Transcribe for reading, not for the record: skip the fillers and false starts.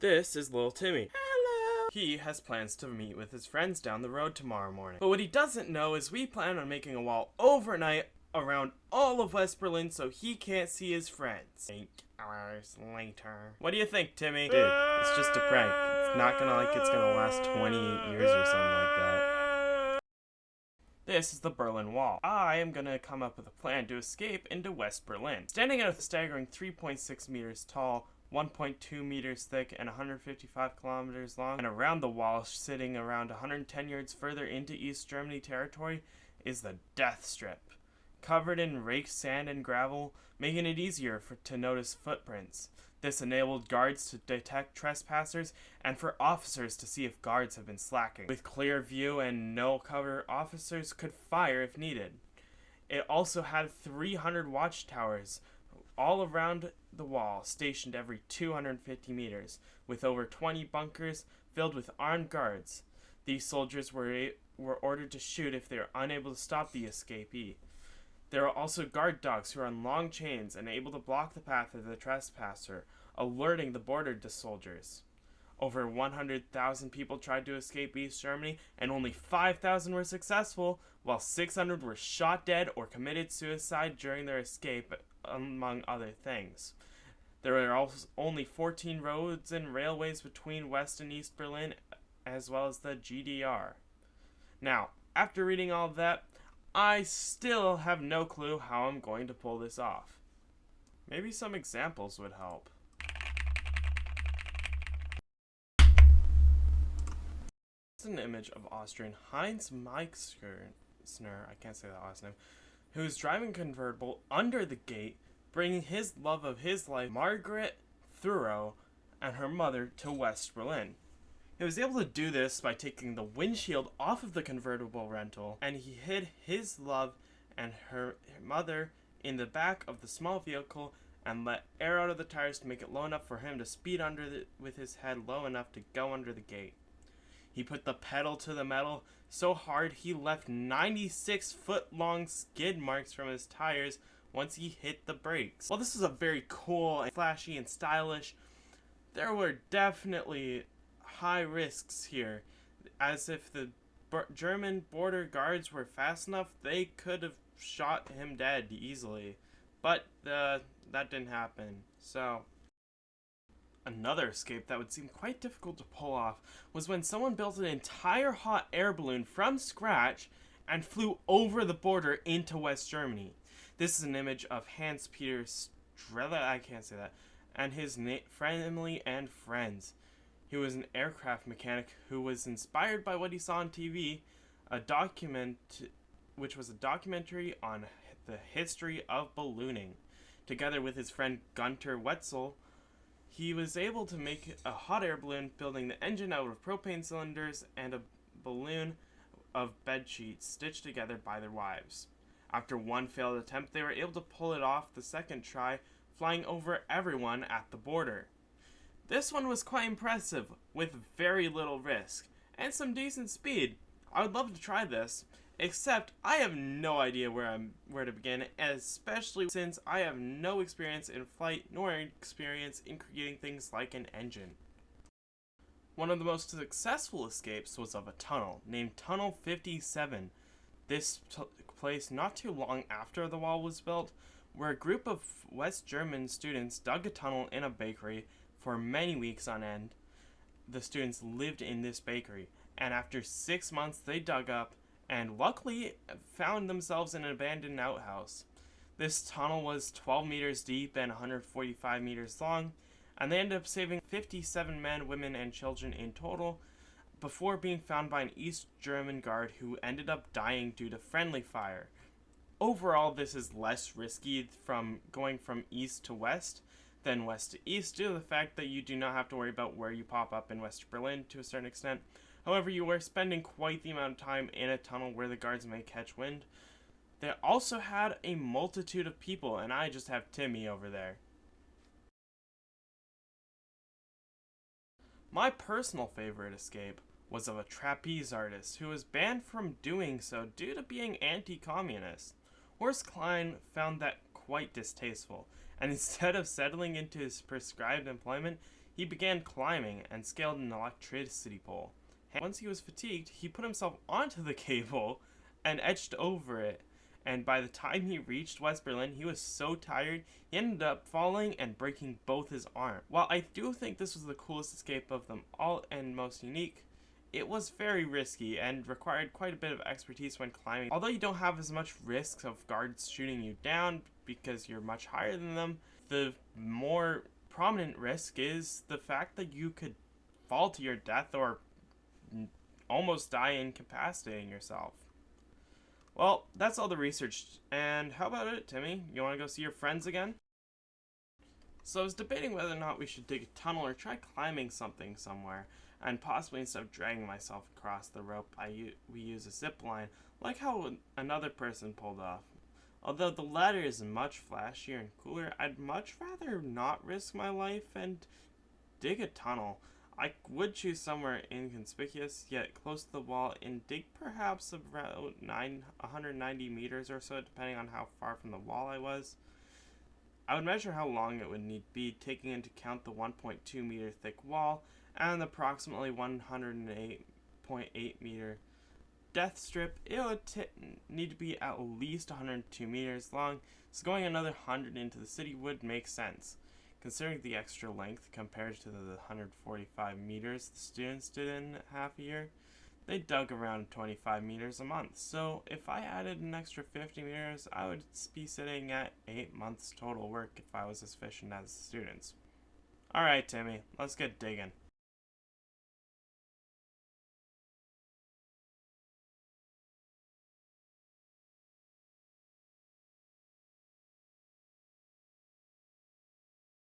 This is little Timmy. Hello! He has plans to meet with his friends down the road tomorrow morning. But what he doesn't know is we plan on making a wall overnight around all of West Berlin so he can't see his friends. 8 hours later. What do you think, Timmy? Dude, it's just a prank. It's not gonna it's gonna last 28 years or something like that. This is the Berlin Wall. I am gonna come up with a plan to escape into West Berlin. Standing at a staggering 3.6 meters tall, 1.2 meters thick, and 155 kilometers long, and around the wall, sitting around 110 yards further into East Germany territory, is the Death Strip. Covered in raked sand and gravel, making it easier to notice footprints. This enabled guards to detect trespassers and for officers to see if guards have been slacking. With clear view and no cover, officers could fire if needed. It also had 300 watchtowers all around the wall, stationed every 250 meters, with over 20 bunkers filled with armed guards. These soldiers were ordered to shoot if they were unable to stop the escapee. There are also guard dogs who are on long chains and able to block the path of the trespasser, alerting the border soldiers. Over 100,000 people tried to escape East Germany, and only 5,000 were successful, while 600 were shot dead or committed suicide during their escape, among other things. There are also only 14 roads and railways between West and East Berlin, as well as the GDR. Now, after reading all of that, I still have no clue how I'm going to pull this off. Maybe some examples would help. This is an image of Austrian Heinz Meixner, I can't say that last name, who is driving a convertible under the gate, bringing his love of his life, Margaret Thurau, and her mother to West Berlin. He was able to do this by taking the windshield off of the convertible rental, and he hid his love and her mother in the back of the small vehicle and let air out of the tires to make it low enough for him to speed with his head low enough to go under the gate. He put the pedal to the metal so hard he left 96-foot-long skid marks from his tires once he hit the brakes. While this is a very cool and flashy and stylish, there were definitely high risks here, as if the German border guards were fast enough, they could have shot him dead easily, but that didn't happen. So another escape that would seem quite difficult to pull off was when someone built an entire hot air balloon from scratch and flew over the border into West Germany. This is an image of Hans-Peter Strella, I can't say that, and his family and friends. He was an aircraft mechanic who was inspired by what he saw on TV, which was a documentary on the history of ballooning. Together with his friend Gunter Wetzel, he was able to make a hot air balloon, building the engine out of propane cylinders and a balloon of bed sheets stitched together by their wives. After one failed attempt, they were able to pull it off the second try, flying over everyone at the border. This one was quite impressive, with very little risk, and some decent speed. I would love to try this, except I have no idea where to begin, especially since I have no experience in flight nor experience in creating things like an engine. One of the most successful escapes was of a tunnel, named Tunnel 57. This took place not too long after the wall was built, where a group of West German students dug a tunnel in a bakery. For many weeks on end, the students lived in this bakery, and after 6 months they dug up and luckily found themselves in an abandoned outhouse. This tunnel was 12 meters deep and 145 meters long, and they ended up saving 57 men, women, and children in total before being found by an East German guard who ended up dying due to friendly fire. Overall, this is less risky from going from east to west than west to east, due to the fact that you do not have to worry about where you pop up in West Berlin to a certain extent. However, you are spending quite the amount of time in a tunnel where the guards may catch wind. They also had a multitude of people, and I just have Timmy over there. My personal favorite escape was of a trapeze artist who was banned from doing so due to being anti-communist. Horst Klein found that quite distasteful, and instead of settling into his prescribed employment, He began climbing and scaled an electricity pole. Once he was fatigued, he put himself onto the cable and edged over it. And by the time he reached West Berlin, he was so tired, he ended up falling and breaking both his arms. While I do think this was the coolest escape of them all and most unique, it was very risky and required quite a bit of expertise when climbing. Although you don't have as much risk of guards shooting you down because you're much higher than them, the more prominent risk is the fact that you could fall to your death or almost die incapacitating yourself. Well, that's all the research, and how about it, Timmy? You want to go see your friends again? So I was debating whether or not we should dig a tunnel or try climbing something somewhere, and possibly instead of dragging myself across the rope, we use a zip line, like how another person pulled off. Although the latter is much flashier and cooler, I'd much rather not risk my life and dig a tunnel. I would choose somewhere inconspicuous, yet close to the wall, and dig perhaps about 190 meters or so, depending on how far from the wall I was. I would measure how long it would need to be, taking into account the 1.2 meter thick wall and the approximately 108.8 meter depth strip. It would need to be at least 102 meters long, so going another 100 into the city would make sense. Considering the extra length compared to the 145 meters the students did in half a year, they dug around 25 meters a month. So if I added an extra 50 meters, I would be sitting at 8 months total work if I was as efficient as the students. Alright, Timmy, let's get digging.